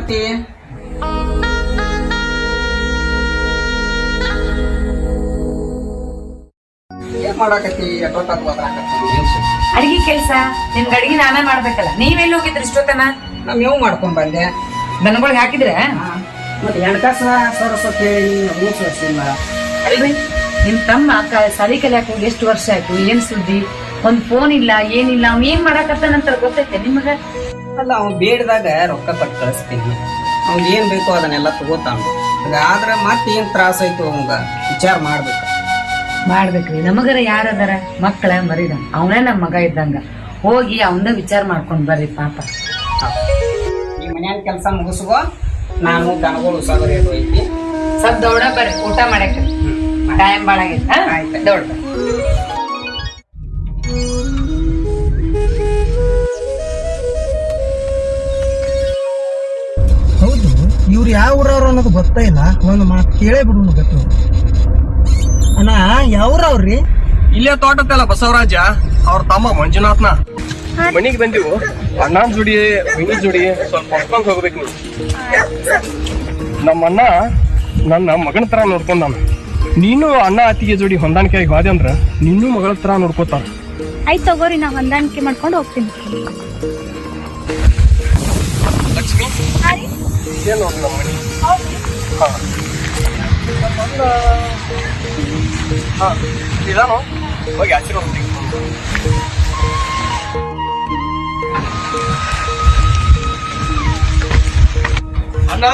ಮಾಡಾಕತ್ತಿ? ಏನ್ ಮಾಡಾಕತ್ತಿ? ಅಡಿಗೆ ಕೆಲ್ಸ ನಿಮ್ಗೆ ಅಡಿಗೆ ನಾನೇ ಮಾಡ್ಬೇಕಲ್ಲ. ನೀವೆಲ್ಲಿ ಹೋಗಿದ್ರಿ ಇಷ್ಟೊತ್ತನ? ನಮ್ ಯಾವ ಮಾಡ್ಕೊಂಡ್ ಬಂದೆ. ದನಗಳಿಗೆ ಹಾಕಿದ್ರೆ ಮತ್ತೆ ಎಣ್ಕಾಸ ಸರಸ್ವತಿ ಸರಿಸಿಲ್ಲ ಅಲ್ರಿ ನಿಮ್ ತಮ್ಮ ಸಾಲಿ ಕಲಿಯಾಕ ಹೋಗಿ ಎಷ್ಟು ವರ್ಷ ಆಯ್ತು? ಏನ್ ಸುದ್ದಿ? ಒಂದ್ ಫೋನ್ ಇಲ್ಲ, ಏನಿಲ್ಲ. ಅವ್ನ್ ಏನ್ ಮಾಡಾಕತ್ತಾನಂತ ಗೊತ್ತೈತೆ ನಿಮಗ? ಅಲ್ಲ, ಅವ್ನು ಬೇಡದಾಗ ರೊಕ್ಕ ಕೊಟ್ಟು ಕಳಿಸ್ತೀನಿ. ಅವ್ನ್ ಏನ್ ಬೇಕೋ ಅದನ್ನೆಲ್ಲ ತಗೋತಾನ. ಆದ್ರ ಮತ್ತೆ ಏನ್ ತ್ರಾಸ ಆಯ್ತು ಅವಂಗ ವಿಚಾರ ಮಾಡ್ಬೇಕ್ರಿ. ನಮಗರ ಯಾರದಾರ ಮಕ್ಕಳ ಮರಿದ ಅವನೇ ನಮ್ ಮಗ ಇದ್ದಂಗ. ಹೋಗಿ ಅವನ ವಿಚಾರ ಮಾಡ್ಕೊಂಡ್ ಬರ್ರಿ ಪಾಪ. ಈ ಮನ್ಯಾನ ಕೆಲಸ ಮುಗಿಸುವ, ನಾನು ದನಗಳು ಉಸಾಬರಿ ಐತಿ. ಸ್ವಲ್ಪ ದೌಡ ಬರ್ರಿ, ಊಟ ಮಾಡಕ್ ಟೈಮ್ ಬಾಳಾಗೈತ. ಆಯ್ತು, ದೌಡ. ಹೌದು, ಇವ್ರು ಯಾವ ಊರವ್ರು ಅನ್ನೋದು ಗೊತ್ತಾ ಇಲ್ಲ. ಒಂದು ಮಾತು ಕೇಳೇ ಬಿಡು ಗೊತ್ತು. ಅಣ್ಣ ಯಾವ್ರವ್ರಿ? ಇಲ್ಲೇ ತೋಟತ್ತಲ್ಲ ಬಸವರಾಜ ಅವ್ರ ತಮ್ಮ ಮಂಜುನಾಥ್ನ. ಮನಿಗ್ ಬಂದಿವು. ಅಣ್ಣನ ಜೋಡಿ ಮನಿ ಜೋಡಿ ಸ್ವಲ್ಪ ಹೊಡ್ಕೊಂಡ್ ಹೋಗ್ಬೇಕು ನೀವು. ನಮ್ಮ ಅಣ್ಣ ನನ್ನ ಮಗನ ತರ ನೋಡ್ಕೊಂಡ. ನೀನು ಅಣ್ಣ ಅತ್ತಿಗೆ ಜೋಡಿ ಹೊಂದಾಣಿಕೆಯಾಗಿ ಹೋದೆ ಅಂದ್ರ ನಿನ್ನೂ ಮಗಳ ತರ ನೋಡ್ಕೋತಾರ. ಆಯ್ತು ತಗೋರಿ, ನಾ ಹೊಂದಾಣಿಕೆ ಮಾಡ್ಕೊಂಡು ಹೋಗ್ತೀನಿ. ಲಕ್ಷ್ಮಿ ಏನ್ ನೋಡ್ರಿ ನಮ್ಮ ಮನಿ. ಇದಾನು ಹೋಗಿ ಆಚರಣೆ ಹೋಗ್ತೀವಿ. ಅಣ್ಣ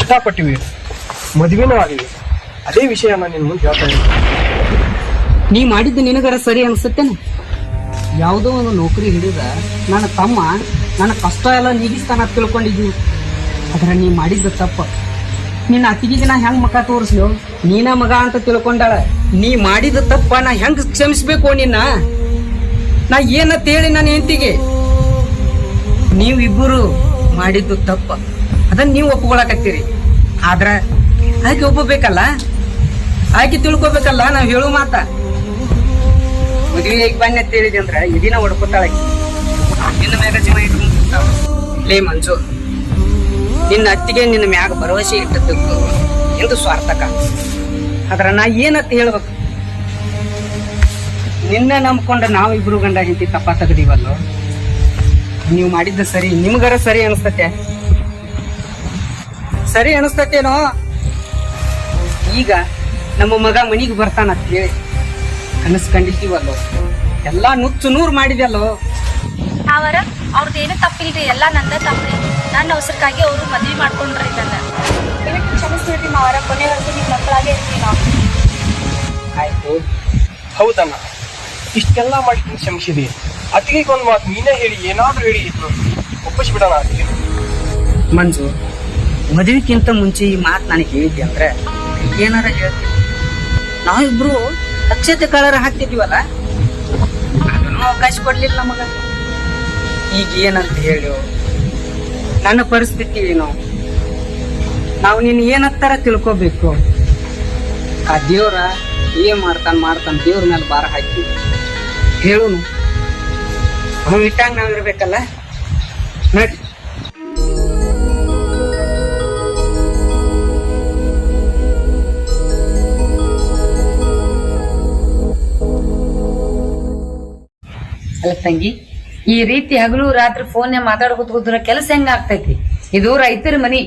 ಇಷ್ಟಪಟ್ಟಿವಿ, ಮದುವೆನೂ ಆಗಿವಿ. ಅದೇ ವಿಷಯ ನಾನು ನಿನ್ ಮುಂದೆ ಹೇಳ್ತಾ ಇದ್ದೀನಿ. ನೀ ಮಾಡಿದ್ದು ನಿನಗರ ಸರಿ ಅನ್ಸುತ್ತೇನೆ? ಯಾವುದೋ ಒಂದು ನೌಕರಿ ಹಿಡಿದ ನನ್ನ ತಮ್ಮ ನನ್ನ ಕಷ್ಟ ಎಲ್ಲ ನೀಗಿಸ್ತಾನ ತಿಳ್ಕೊಂಡಿದ್ವಿ. ಅದ್ರ ನೀ ಮಾಡಿದ್ದು ತಪ್ಪ. ನಿನ್ನ ಅತ್ತಿಗೆ ನಾ ಹೆಂಗ್ ಮಗ ತೋರಿಸ್ಲು? ನೀನ ಮಗ ಅಂತ ತಿಳ್ಕೊಂಡಾಳ. ನೀ ಮಾಡಿದ ತಪ್ಪ ನಾ ಹೆಂಗ್ ಕ್ಷಮಿಸ್ಬೇಕು ನಿನ್ನ? ನಾ ಏನಂತ ಹೇಳಿ ನನ್ನ ಹೆಂಡತಿಗೆ? ನೀವಿಬ್ಬರು ಮಾಡಿದ್ದು ತಪ್ಪ, ಅದನ್ನ ನೀವು ಒಪ್ಕೊಳಕತ್ತೀರಿ. ಆದ್ರ ಆಕೆ ಒಪ್ಪಬೇಕಲ್ಲ, ಆಕೆ ತಿಳ್ಕೊಬೇಕಲ್ಲ ನಾವ್ ಹೇಳು ಮಾತ. ಮದ್ವೆ ಹೇಗ್ ಬನ್ನಿ ಅಂತ ಹೇಳಿದೆ ಅಂದ್ರ ಇದೀನ ಹೊಡ್ಕೊತಾಳ. ನಿನ್ನ ಮ್ಯಾಗ ಜೀವ ಇಟ್ಕೊಂಡ್ಬಿಡ್ತಾಳ. ಲೇ ಮಂಜು, ನಿನ್ನ ಅತ್ತಿಗೆ ನಿನ್ನ ಮ್ಯಾಗ ಭರವಸೆ ಇಟ್ಟದ್ದು ಎಂದು ಸ್ವಾರ್ಥಕ. ಆದ್ರ ನಾ ಏನಂತ ಹೇಳ್ಬೇಕು? ನಿನ್ನ ನಂಬ್ಕೊಂಡ ನಾವಿಬ್ರು ಗಂಡ ಹೆಂಡತಿ ತಪ್ಪ ತೆಗ್ದೀವಲ್ಲೋ. ನೀವು ಮಾಡಿದ್ದ ಸರಿ, ನಿಮ್ಗರ ಸರಿ ಅನಿಸ್ತತೆ? ಸರಿ ಅನಿಸ್ತತೇನೋ? ಈಗ ನಮ್ಮ ಮಗ ಮನಿಗೆ ಬರ್ತಾನಂತ ಹೇಳಿ ಕನಸ್ಕೊಂಡಿದ್ದೀವಲ್ಲೋ. ಎಲ್ಲಾ ನುಚ್ಚು ನೂರು ಮಾಡಿದ್ಯಲ್ಲೋ. ಅವರ ಅವ್ರದ್ದೇನು ತಪ್ಪಿಲ್ರಿ, ಎಲ್ಲ ನಂದ ತಪ್ಪ್ರಿ. ನನ್ನ ಅವಸರಕ್ಕಾಗಿ ಅವರು ಮದ್ವೆ ಮಾಡ್ಕೊಂಡ್ರಿ. ನನ್ನ ಕ್ಷಮಿಸ್ಬಿಡ್ರಿ ಮಾವರ, ಕೊನೆವರೆಗೂ ನಿಮ್ಮ ಮಕ್ಕಳಾಗೆ ಇರ್ತೀವಿ ನಾವು. ಆಯ್ತು, ಹೌದಣ್ಣ, ಇಷ್ಟೆಲ್ಲ ಮಾಡಿ ಕ್ಷಮಿಸಿದಿ. ಅತ್ತಿಗೆಗೊಂದು ಮಾತು ನೀನೇ ಹೇಳಿ, ಏನಾದ್ರೂ ಹೇಳಿ ಒಪ್ಪಿಸ್ಬಿಡೋಣ ಅತ್ತಿಗೆ. ಮಂಜು, ಮದುವೆಕ್ಕಿಂತ ಮುಂಚೆ ಈ ಮಾತು ನನಗೆ ಹೇಳಿದ್ದೆ ಅಂದ್ರೆ ಏನಾರ ಹೇಳ್ತೀನಿ. ನಾವಿಬ್ರು ಅಕ್ಷತೆ ಕಳರ ಹಾಕ್ತಿದ್ವಲ್ಲ, ಅದನ್ನು ಅವಕಾಶ ಕೊಡ್ಲಿಲ್ಲ ನಮಗ. ಈಗ ಏನಂತ ಹೇಳಿ ನನ್ನ ಪರಿಸ್ಥಿತಿ ಏನು? ನಾವು ನಿನ್ನ ಏನಂತಾರ ತಿಳ್ಕೊಬೇಕು. ಆ ದೇವ್ರ ಏನ್ ಮಾಡ್ತಾನ ದೇವ್ರ ಮೇಲೆ ಭಾರ ಹಾಕಿ ಹೇಳುನು. ಅವ್ನು ಇಟ್ಟಂಗ ನಾವಿರ್ಬೇಕಲ್ಲ. ನೋಡಿ, ಅಲ್ಲ ತಂಗಿ, ಈ ರೀತಿ ಹಗಲು ರಾತ್ರಿ ಫೋನ್ ಮಾತಾಡ್ಕೊತ ಕೂತ್ರ ಕೆಲಸ ಹೆಂಗ ಆಗ್ತೈತಿ? ಇದು ರೈತರ ಮನಿ.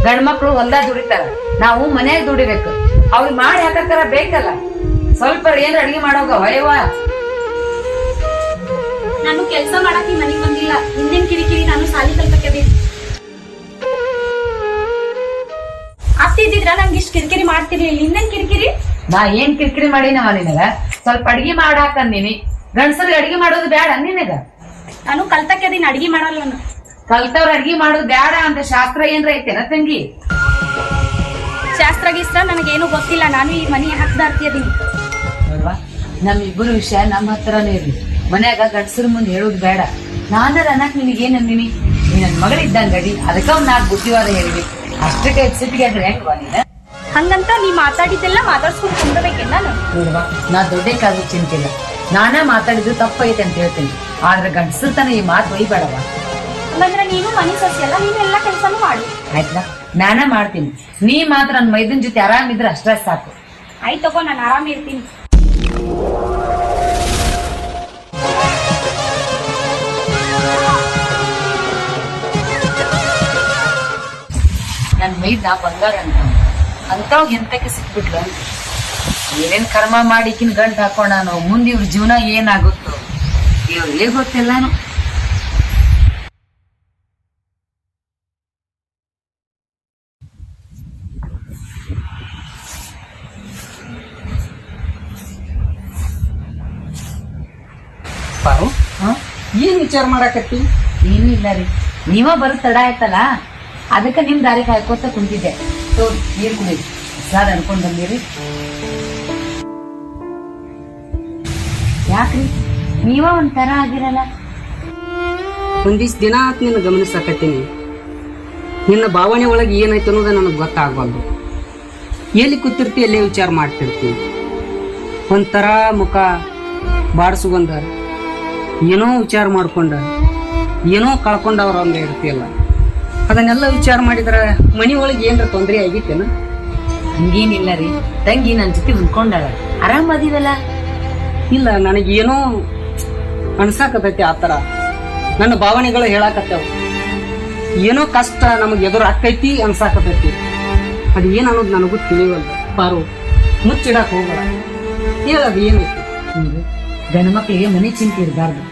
ಗಂಡ್ ಮಕ್ಳು ಹೊಲ್ದಾಗ ದುಡಿತಾರ, ನಾವು ಮನ್ಯಾಗ ದುಡಿಬೇಕು. ಅವ್ರಿಗೆ ಮಾಡಿ ಹಾಕಕ್ಕಾರ ಬೇಕಲ್ಲ, ಸ್ವಲ್ಪ ಏನ್ರ ಅಡಿಗೆ ಮಾಡೋಗ ವಯವ. ನಾನು ಕೆಲಸ ಮಾಡಕ್ ಈ ಮನೆಗ್ ಬಂದಿಲ್ಲ. ಹಿಂದಿನ ಕಿರಿಕಿರಿ ನಾನು ಸಾಲಿ ಕಲ್ಪಕ್ಕೆ ಅತ್ತಿದ್ರ ನಂಗೆ ಇಷ್ಟ ಕಿರಿಕಿರಿ ಮಾಡ್ತಿರ್ಲಿಲ್ಲ. ಹಿಂದಿನ ಕಿರಿಕಿರಿ ನಾ ಏನ್ ಕಿರಿಕಿರಿ ಮಾಡಿನವ ನಿನಗ? ಸ್ವಲ್ಪ ಅಡಿಗೆ ಮಾಡಾಕ ನೀನಿ. ಗಂಡಸರಿಗೆ ಅಡಿಗೆ ಮಾಡೋದು ಬ್ಯಾಡ ನಿನಗ? ನಾನು ಕಲ್ತಕ್ಕೆ ಅದೀನಿ, ಅಡಿಗೆ ಮಾಡಲ್ಲ ನಾನು. ಕಲ್ತವ್ರ ಅಡಿಗೆ ಮಾಡೋದು ಬ್ಯಾಡ ಅಂತ ಶಾಸ್ತ್ರ ಏನ್ರ ಐತೆನ ತಂಗಿ? ಶಾಸ್ತ್ರ ಗೀಸ್ತ್ರ ನನಗೇನು ಗೊತ್ತಿಲ್ಲ. ನಾನು ಈ ಮನೆ ಹಕ್ಕದಾರ್ತಿ ಅದೀನಿ. ಅಲ್ವಾ, ನಮ್ ಇಬ್ಬರು ವಿಷಯ ನಮ್ಮ ಹತ್ರನೇ ಇರ್ಲಿ. ಮನ್ಯಾಗ ಗಂಡಸರ ಮುಂದೆ ಹೇಳುದು ಬೇಡ. ನಾನರ ಅನ್ನಕ್ ನಿನಗೇನ್ ಅಂದಿನಿ? ನೀ ನನ್ ಮಗಳಿದ್ದಂಗ ಅಡಿ, ಅದಕ್ಕ ಒಂದ್ 4 ಬುದ್ಧಿವಾದ ಹೇಳಿವಿ. ಅಷ್ಟಕ್ಕೆ ಸಿಟ್ಟಿಗೆ ಅಂದ್ರೆ ಹೆಂಗ್ವಾ ನೀನ? ಹಂಗಂತ ನೀ ಮಾತಾಡಿದ್ದೆಲ್ಲ ಮಾತಾಡ್ಸ್ಕೊಂಡು ಕುಂದ್ರಬೇಕೇನ ನಾನು? ನೋಡ್ವಾ, ನಾ ದೊಡ್ಡಕ್ಕಾದ್ರೂ ಚಿಂತಿಲ್ಲ. ನಾನೇ ಮಾತಾಡಿದ್ದು ತಪ್ಪೈತೆ ಅಂತ ಹೇಳ್ತೀನಿ. ಆದ್ರೆ ಗಂಡಸರ ತನ ಈ ಮಾತು ಒಯ್ಬೇಡವ. ಹಂಗಂದ್ರೆ ನೀನು ಮನೆ ಸೊಸೆ ಅಲ್ಲ, ನೀನು ಎಲ್ಲಾ ಕೆಲಸನೂ ಮಾಡು. ಆಯ್ತಾ? ನಾನೇ ಮಾಡ್ತೀನಿ. ನೀ ಮಾತ್ರ ನನ್ ಮೈದನ್ ಜೊತೆ ಆರಾಮಿದ್ರೆ ಅಷ್ಟೇ ಸಾಕು. ಆಯ್ತು ತಗೋ, ನಾನು ಆರಾಮ ಇರ್ತೀನಿ. ನನ್ ಮೈದ್ ಬಂಗಾರ ಅಂತಾವ್ ಎಂತಕ್ಕೆ ಸಿಕ್ಬಿಟ್ಲು. ಏನೇನ್ ಕರ್ಮ ಮಾಡಿಕಿನ್ ಗಂಟ್ ಹಾಕೋಣ ನಾವು. ಮುಂದೆ ಇವ್ರ ಜೀವನ ಏನಾಗುತ್ತೋ ಇವ್ರಿಗೆ ಗೊತ್ತಿಲ್ಲಾನು. ಪಾರು, ಏನ್ ವಿಚಾರ ಮಾಡಾಕತ್ತಿ? ಏನೂ ಇಲ್ಲ ರೀ, ನೀವ ಬರೋ ತಡ ಆಯ್ತಲ್ಲ, ಅದಕ್ಕೆ ನಿಮ್ ದಾರಿ ಕಾಯ್ಕೋತ ಕುಂತಿದ್ದೆ. ನೀರ್ ಕುಡಿ ಸಾರ್ ಅನ್ಕೊಂಡ್ ಬಂದಿರಿ. ಯಾಕ್ರಿ ನೀವ ಒಂಥರ ಆಗಿರಲ್ಲ? ಒಂದಿಷ್ಟ್ ದಿನ ಆತ್ ನಿನ್ನ ಗಮನಿಸಾಕತ್ತೀನಿ. ನಿನ್ನ ಭಾವನೆ ಒಳಗೆ ಏನಾಯ್ತು ಅನ್ನೋದ ನನಗೆ ಗೊತ್ತಾಗಬಾರ್ದು. ಎಲ್ಲಿ ಕೂತಿರ್ತಿ ಎಲ್ಲೇ ವಿಚಾರ ಮಾಡ್ತಿರ್ತಿ. ಒಂಥರ ಮುಖ ಬಾಡ್ಸುಗೊಂಡ ಏನೋ ವಿಚಾರ ಮಾಡ್ಕೊಂಡ ಏನೋ ಕಳ್ಕೊಂಡವ್ರ ಹಂಗ ಇರ್ತಿಯಲ್ಲ. ಅದನ್ನೆಲ್ಲ ವಿಚಾರ ಮಾಡಿದ್ರ ಮನಿ ಒಳಗೆ ಏನ್ರ ತೊಂದರೆ ಆಗಿತ್ತೇನ? ಹಂಗೇನಿಲ್ಲ ರೀ, ತಂಗಿ ನನ್ ಜೊತೆ ಹೊಂದ್ಕೊಂಡಾಳ, ಆರಾಮ್ ಅದೀವಲ್ಲ. ಇಲ್ಲ, ನನಗೇನೋ ಅನ್ಸಾಕತೈತಿ. ಆತರ ನನ್ನ ಭಾವನೆಗಳು ಹೇಳಾಕತ್ತವ. ಏನೋ ಕಷ್ಟ ನಮಗ್ ಎದುರು ಆಕೈತಿ ಅನ್ಸಾಕತೈತಿ. ಅದು ಏನ್ ಅನ್ನೋದು ನನಗೂ ತಿಳಿವಲ್ಲ. ಪಾರು, ಮುಚ್ಚಿಡಕ್ ಹೋಗಲ್ಲ, ಹೇಳದು ಏನೈತಿ? ಗಂಡ ಮಕ್ಳಿಗೆ ಮನೆ ಚಿಂತೆ ಇರಬಾರ್ದು,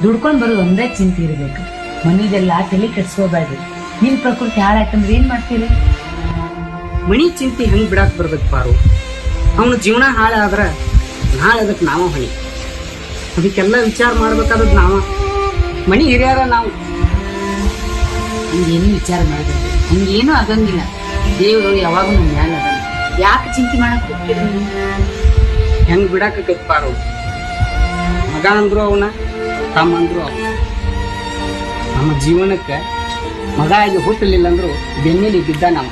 ದುಡ್ಕೊಂಡ್ ಬರೋದು ಒಂದೇ ಚಿಂತೆ ಇರ್ಬೇಕು. ಮನಿದೆಲ್ಲ ತಲೆ ಕೆಡ್ಸ್ಕೋಬೇಡ್ರಿ. ನಿಮ್ ಪ್ರಕೃತಿ ಹಾಳಾಯ್ತಂದ್ರೆ ಏನ್ ಮಾಡ್ತೀರಿ? ಮನಿ ಚಿಂತೆ ಹೆಂಗ್ ಬಿಡಾಕ್ ಬರ್ಬೇಕು ಪಾರು? ಅವನ ಜೀವನ ಹಾಳಾದ್ರ ನಾಳೆ ಅದಕ್ಕೆ ನಾವ ಹೊಣೆ. ಅದಕ್ಕೆಲ್ಲ ವಿಚಾರ ಮಾಡ್ಬೇಕಾದ್ ನಾವ, ಮನಿ ಹಿರಿಯರ ನಾವು. ಹಂಗೇನು ವಿಚಾರ ಮಾಡ್ಬೇಕು, ಹಂಗೇನು ಆಗಂಗಿಲ್ಲ. ದೇವ್ರು ಯಾವಾಗೂ ನಮ್ ಮ್ಯಾಲ ಅದಾನ. ಯಾಕೆ ಚಿಂತೆ ಮಾಡಕ್ ಹೋಗ್ತೀರಿ ನೀವು? ಹೆಂಗ್ ಬಿಡಾಕೈತಿ ಪಾರು? ಮಗ ಅಂದ್ರು ಅವನ, ತಮ್ಮ ಅಂದ್ರು ಅವನ. ನಮ್ಮ ಜೀವನಕ್ಕೆ ಮಗ ಆಗಿ ಹುಟ್ಟಲಿಲ್ಲ ಅಂದ್ರು ಬೆನ್ನಿಲಿ ಬಿದ್ದ ನಾವು.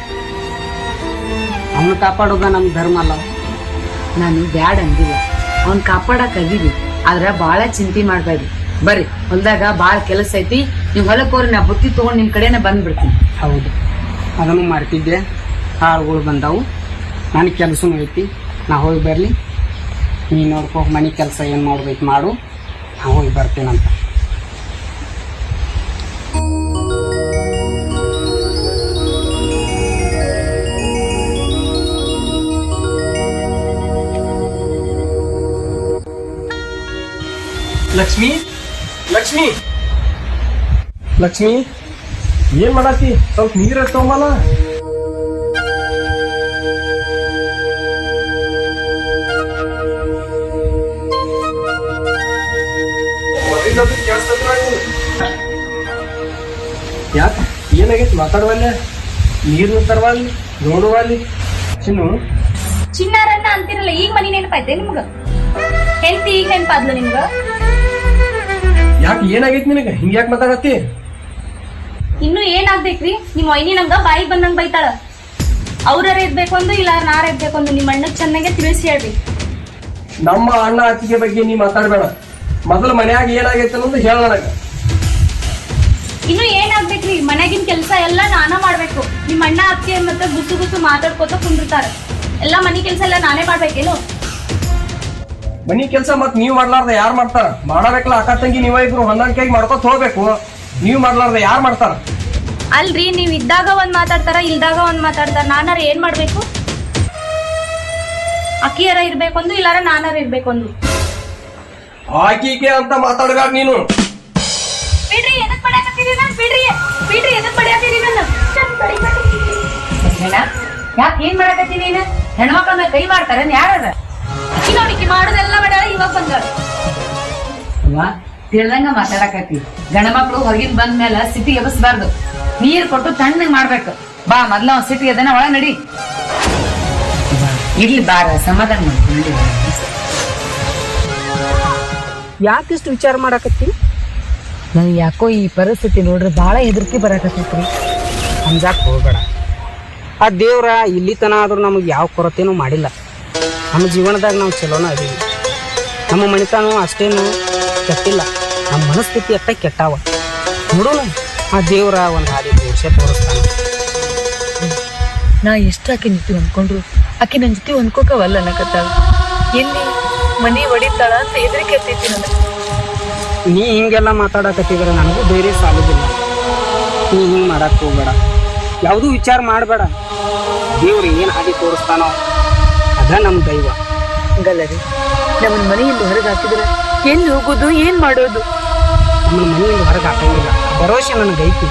ಅವನು ಕಾಪಾಡೋದ ನಮ್ ಧರ್ಮ ಅಲ್ಲ. ನಾನು ಬ್ಯಾಡ್ ಅಂದಿಲ್ಲ, ಅವ್ನ್ ಕಾಪಾಡಕ್ ಆಗಿವಿ. ಆದ್ರ ಬಾಳ ಚಿಂತೆ ಮಾಡ್ಬೇಡ್ರಿ. ಬರ್ರಿ, ಹೊಲ್ದಾಗ ಬಾಳ ಕೆಲಸ ಐತಿ. ನೀವ್ ಹೊಲಕ್ ಹೋರಿ, ನಾ ಬುತ್ತಿ ತಗೊಂಡ್ ನಿಮ್ ಕಡೆನೆ ಬಂದ್ಬಿಡ್ತೀನಿ. ಹೌದು, ಅದನ್ನು ಮಾಡ್ತಿದ್ದೆ. ಹಾಳುಗಳು ಬಂದಾವು, ನನಗೆ ಕೆಲಸನೂ ಐತಿ. ನಾ ಹೋಗಿ ಬರ್ಲಿ, ನೀ ನೋಡ್ಕೊ ಮನೆ ಕೆಲಸ ಏನು ಮಾಡ್ಬೇಕು ಮಾಡು, ನಾ ಹೋಗಿ ಬರ್ತೀನಂತ. ಲಕ್ಷ್ಮಿ, ಲಕ್ಷ್ಮಿ, ಲಕ್ಷ್ಮಿ, ಏನ್ ಮಾಡಾತಿ? ಸ್ವಲ್ಪ ನೀರ್ ಎತ್ತವಲ್ಲ. ಯಾಕ ಏನಾಗೈತಿ? ಮಾತಾಡುವಲ್ಲ, ನೀರು ತರವಲ್ಲಿ, ನೋಡುವಲ್ಲಿ. ಚಿನ್ನು, ಚಿನ್ನಾರನ್ನ ಅಂತಿರಲ್ಲ, ಈಗ ಮನಿ ನೆನಪಾಯ್ತೆ ನಿಮ್ಗ? ಹೆಂಡತಿ ಈಗ ನೆನಪಾದ್ಲು ನಿಮ್ಗ? ಯಾಕೆ ಏನಾಗೈತಿ ನಿನಗ? ಹಿಂಗ ಯಾಕೆ ಮಾತಾಡತ್ತಿ? ಇನ್ನು ಏನಾಗ್ಬೇಕ್ರಿ? ನಿಮ್ ವೈನಿ ನಮ್ಗ ಬಾಯಿಗೆ ಬಂದಂಗ ಬೈತಾಳ. ಅವ್ರಾರ ಇದ್ಬೇಕು ಅಂದು ಇಲ್ಲ ನಾರ ಇದ್ಬೇಕು ಅಂದು ನಿಮ್ಮ ಅಣ್ಣಗ್ ಚೆನ್ನಾಗೆ ತಿಳಿಸಿ ಹೇಳ್ರಿ. ನಮ್ಮ ಅಣ್ಣ ಅತ್ತಿಗೆ ಬಗ್ಗೆ ನೀ ಮಾತಾಡ್ಬೇಡ. ಮೊದಲು ಮನ್ಯಾಗ ಏನಾಗೈತೆ ಅನ್ನೋದು ಹೇಳ ನನಗ. ಇನ್ನು ಏನಾಗ್ಬೇಕ್ರಿ? ಮನ್ಯಾಗಿನ ಕೆಲಸ ಎಲ್ಲ ನಾನ ಮಾಡ್ಬೇಕು. ನಿಮ್ ಅಣ್ಣ ಅತ್ತಿಗೆ ಮತ್ತೆ ಗುಸು ಗುಸು ಮಾತಾಡ್ಕೋತ ಕುಂದಿರ್ತಾರ. ಎಲ್ಲಾ ಮನಿ ಕೆಲಸ ಎಲ್ಲ ನಾನೇ ಮಾಡ್ಬೇಕೇನು? ಮನಿ ಕೆಲಸ ಮತ್ ನೀವ್ ಮಾಡ್ಲಾರ್ದ ಯಾರು ಮಾಡ್ತಾರ? ಮಾಡಬೇಕಲ್ಲ, ಅಕ್ಕ ತಂಗಿ ನೀವ ಇಬ್ರು ಹೊಂದಾಣಿಕೆಯಾಗಿ ಮಾಡ್ಕೊತ ಹೋಗ್ಬೇಕು. ನೀವ್ ಮಾಡ್ಲಾರ್ದ ಯಾರು ಮಾಡ್ತಾರ? ಅಲ್ರಿ ನೀವ್ ಇದ್ದಾಗ ಒಂದ್ ಮಾತಾಡ್ತಾರ ಇಲ್ದಾಗ ಒಂದ್ ಮಾತಾಡ್ತಾರ ನಾನಾರ ಏನ್ ಮಾಡ್ಬೇಕು? ಅಕ್ಕಿಯರ ಇರ್ಬೇಕೊಂದು ಇಲ್ಲಾರ ನಾನಾರ ಇರ್ಬೇಕೊಂದು. ಆಕಿಗೆ ಅಂತ ಮಾತಾಡ್ಬೇಡ ನೀನು. ಬಿಡ್ರಿ ಎದಕ್ ಪಡ್ಯಾಕತ್ತೀರಿ ನನ್? ಬಿಡ್ರಿ ಎದಕ್ ಪಡ್ಯಾಕತ್ತೀರಿ ನನ್ನ? ಯಾಕೆ ಏನ್ ಮಾಡಕತ್ತಿ ನೀನು? ಹೆಣ್ಮಕ್ಳ ಮೇಲೆ ಕೈ ಮಾಡ್ತಾರ ಯಾರ? ಅಕ್ಕಿ ನೋಡಿಕಿ ಮಾಡೋದೆಲ್ಲ ಮಾಡ್ಯಾಳ, ಇವಾಗ ಬಂದಾಳ. ತಿಳ್ದಂಗ ಮಾತಾಡಕತ್ತಿ. ಗಂಡ್ಮಕ್ಳು ಹೊರಗಿನ ಬಂದ ಮೇಲೆ ಸಿಟಿ ಎಬಸ್ಬಾರ್ದು, ನೀರ್ ಕೊಟ್ಟು ತಣ್ಣಗ್ ಮಾಡ್ಬೇಕು. ಬಾ ಮೊದ್ಲ ಒಂದ್ ಸಿಟಿ ಅದನ್ನ ಒಳ ನಡಿ. ಇರ್ಲಿ ಬಾರ, ಸಮಾಧಾನ ಮಾಡ್ಕೊಂಡು. ಯಾಕಿಷ್ಟು ವಿಚಾರ ಮಾಡಾಕತ್ತಿ? ನನ್ ಯಾಕೋ ಈ ಪರಿಸ್ಥಿತಿ ನೋಡ್ರಿ ಬಾಳ ಹೆದರ್ಕಿ ಬರಾಕತ್ತೈತ್ರಿ. ಅಂಜಾಕ್ ಹೋಗ್ಬೇಡ. ಆ ದೇವ್ರ ಇಲ್ಲಿ ತನ ಆದ್ರೂ ನಮಗೆ ಯಾವ ಕೊರತೆನೂ ಮಾಡಿಲ್ಲ. ನಮ್ಮ ಜೀವನದಾಗ ನಾವು ಚಲೋನ ಅದೀವಿ. ನಮ್ಮ ಮನಿತನೂ ಅಷ್ಟೇನು ಕೆಟ್ಟಿಲ್ಲ. ನಮ್ಮ ಮನಸ್ಥಿತಿ ಅಟ್ಟ ಕೆಟ್ಟಾವ. ನೋಡೋಣ, ಆ ದೇವ್ರ ಒಂದು ಹಾದಿ ತೋರಿಸ್ತಾನೆ. ನಾ ಎಷ್ಟು ಆಕೆ ನಿಂತು ಅಂದ್ಕೊಂಡ್ರು ಆಕೆ ನನ್ ಜೊತೆ ಹೊಂದ್ಕೋಕವಲ್ಲ ಅನ್ನಕತ್ತಾಳ. ಎಲ್ಲಿ ಮನಿ ಹೊಡಿತಾಳ ಅಂತ ಹೆದರಿಕೆ ಎತ್ತೈತಿ ನನಗೆ. ನೀ ಹಿಂಗೆಲ್ಲ ಮಾತಾಡಕತ್ತಿದ್ರೆ ನನಗೂ ಧೈರ್ಯ ಸಾಲುದಿಲ್ಲ. ನೀ ಹಿಂಗೆ ಮಾಡಕ್ ಹೋಗ್ಬೇಡ, ಯಾವುದೂ ವಿಚಾರ ಮಾಡಬೇಡ. ದೇವ್ರು ಏನು ಹಾದಿ ತೋರಿಸ್ತಾನೋ ಅದ ನಮ್ಮ ದೈವ. ಹಂಗಲ್ಲರಿ, ನಮ್ಮನ್ ಮನೆಯಿಂದ ಹೊರಗೆ ಹಾಕಿದ್ರೆ ಎಲ್ಲಿ ಹೋಗೋದು, ಏನ್ ಮಾಡೋದು? ನಮ್ಮನ್ನ ಮನೆಯಿಂದ ಹೊರಗೆ ಹಾಕಂಗಿಲ್ಲ, ಭರವಸೆ ನನಗೈತಿ.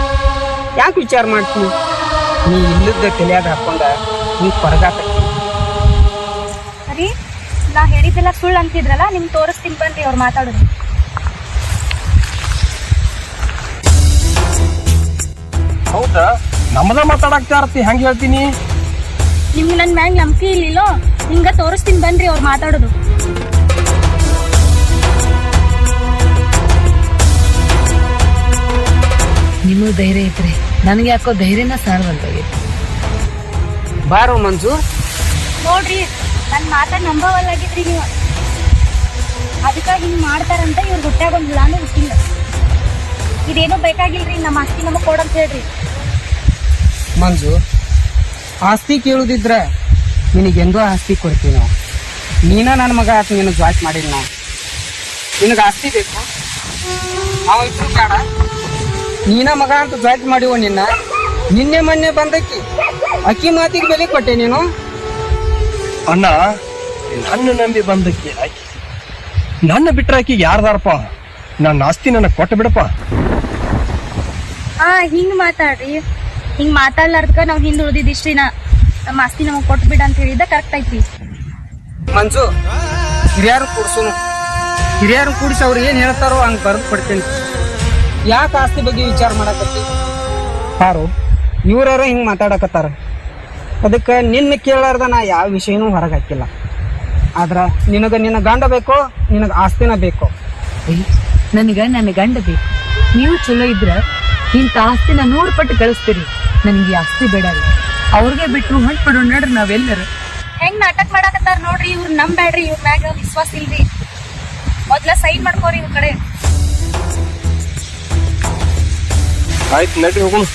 ಯಾಕೆ ವಿಚಾರ ಮಾಡ್ತೀನಿ? ನೀ ಇಲ್ಲದ ತಲೆಯಾಗ ಹಾಕೊಂಡ ನೀ ಹೊರಗಾಕತ್ತಿ. ಸರಿ, ನಾ ಹೇಳಿದ್ದೆಲ್ಲ ಸುಳ್ಳು ಅಂತಿದ್ರಲ್ಲ, ನಿಮ್ ತೋರಿಸ್ತೀನಿ ಬನ್ರಿ ಅವ್ರು ಮಾತಾಡೋದು. ಹೌದಾ? ನಮ್ಮದ ಮಾತಾಡಕ್ತಾ ಇರ್ತಿ, ಹೆಂಗ್ ಹೇಳ್ತೀನಿ? ನಿಮ್ಗೆ ನನ್ ಮ್ಯಾಗ ನಂಬಿಕೆ ಇಲ್ಲಿಲ್ಲೋ? ಹಿಂಗ ತೋರಿಸ್ತೀನಿ ಬನ್ರಿ ಅವ್ರು ಮಾತಾಡೋದು. ನಿಮಗ್ ಧೈರ್ಯ ಐತ್ರಿ, ನನಗೆ ಯಾಕೋ ಧೈರ್ಯನ ಸಾಲ್ವಂತಾಗೈತಿ. ಬಾರೋ ಮಂಜು. ನೋಡ್ರಿ, ನನ್ ಮಾತಾಡ್ ನಂಬವಲ್ಲಾಗಿದ್ರಿ ನೀವು. ಅದಕ್ಕ ಹಿಂಗ್ ಮಾಡ್ತಾರಂತ ಇವ್ರ ಹುಟ್ಟ್ಯಾಗ ಒಂದ್ ಹುಳಾನು ಹುಟ್ಟಿಲ್ಲ. ಇದೇನೋ ಬೇಕಾಗಿಲ್ರಿ, ನಮ್ಮ ಆಸ್ತಿ ನಮಗ್ ಕೊಡಂತ ಹೇಳ್ರಿ. ಮಂಜು, ಆಸ್ತಿ ಕೇಳುದಿದ್ರ ನಿನಗೆಂದೋ ಆಸ್ತಿ ಕೊಡ್ತೀವಿ ನಾವು. ನೀನ ನನ್ನ ಮಗ ಆತ ನಿನಗೆ ಜಾಯ್ಟ್ ಮಾಡಿಲ್ಲ. ನಾವು ನಿನಗೆ ಆಸ್ತಿ ಬೇಕು, ನಾವು ಇಬ್ರು ಬೇಡ. ನೀನ ಮಗ ಅಂತ ಜಾಯ್ಟ್ ಮಾಡಿವ ನಿನ್ನ. ನಿನ್ನೆ ಮೊನ್ನೆ ಬಂದಕ್ಕಿ ಅಕ್ಕಿ ಮಾತಿಗೆ ಬೆಲೆ ಕೊಟ್ಟೆ ನೀನು. ಅಣ್ಣ, ನನ್ನ ನಂಬಿ ಬಂದಕ್ಕೆ ಆಕಿ ನನ್ನ ಬಿಟ್ರೆ ಆಕಿಗೆ ಯಾರ್ದಾರಪ್ಪ? ನನ್ನ ಆಸ್ತಿ ನನಗೆ ಕೊಟ್ಟು ಬಿಡಪ್ಪ. ಹಿಂಗ್ ಮಾತಾಡ್ರಿ. ಹಿಂಗ್ ಮಾತಾಡ್ಲಾರ್ದಕ್ಕ ನಾವ್ ಹಿಂದ್ ಉಳ್ದಿದ್ದಿಷ್ಟ್ರಿ. ನಮ್ಮ ಆಸ್ತಿ ನಮಗ್ ಕೊಟ್ಟು ಬಿಡ ಅಂತ ಹೇಳಿದ್ದ ಕರೆಕ್ಟ್ ಐತಿ. ಮಂಜು, ಹಿರಿಯರು ಕೂಡ್ಸುನು. ಹಿರಿಯರು ಕೂಡಿಸಿ ಅವ್ರು ಏನ್ ಹೇಳ್ತಾರೋ ಹಂಗೆ ಬರೆದು ಕೊಡ್ತೀನಿ. ಯಾಕೆ ಆಸ್ತಿ ಬಗ್ಗೆ ವಿಚಾರ ಮಾಡಕತ್ತಿ? ಯಾರು ಇವ್ರಾರ ಹಿಂಗೆ ಮಾತಾಡಕತ್ತಾರ. ಅದಕ್ಕೆ ನಿನ್ನ ಕೇಳಾರ್ದ ನಾ ಯಾವ ವಿಷಯನೂ ಹೊರಗೆ ಹಾಕಿಲ್ಲ. ಆದ್ರೆ ನಿನ್ನ ಗಂಡ ಬೇಕೋ, ನಿನಗೆ ಆಸ್ತಿನ ಬೇಕೋ? ನನ್ನ ಗಂಡ ಬೇಕು. ನೀವು ಚಲೋ ಇದ್ರ ಇಂಥ ಆಸ್ತಿನ 100 ಪಟ್ಟು ಗಳಿಸ್ತೀರಿ. ನನಗೆ ಆಸ್ತಿ ಬೇಡ, ಅವ್ರಿಗೆ ಬಿಟ್ಟು ಹೊಂಟ್ಬಿಡೋಣ ನಡ್ರಿ ನಾವೆಲ್ಲರೂ. ಹೆಂಗ್ ನಾಟಕ ಮಾಡಕತ್ತಾರ ನೋಡ್ರಿ ಇವ್ರು. ನಂಬ್ಯಾಡ್ರಿ, ಇವ್ರ ಮ್ಯಾಗ ವಿಶ್ವಾಸ ಇಲ್ರಿ. ಮೊದ್ಲ ಸೈನ್ ಮಾಡ್ಕೋರಿ ಇವ್ರ ಕಡೆ. ಆಯ್ತು, ನಡ್ರಿ ಹೋಗೋಣ.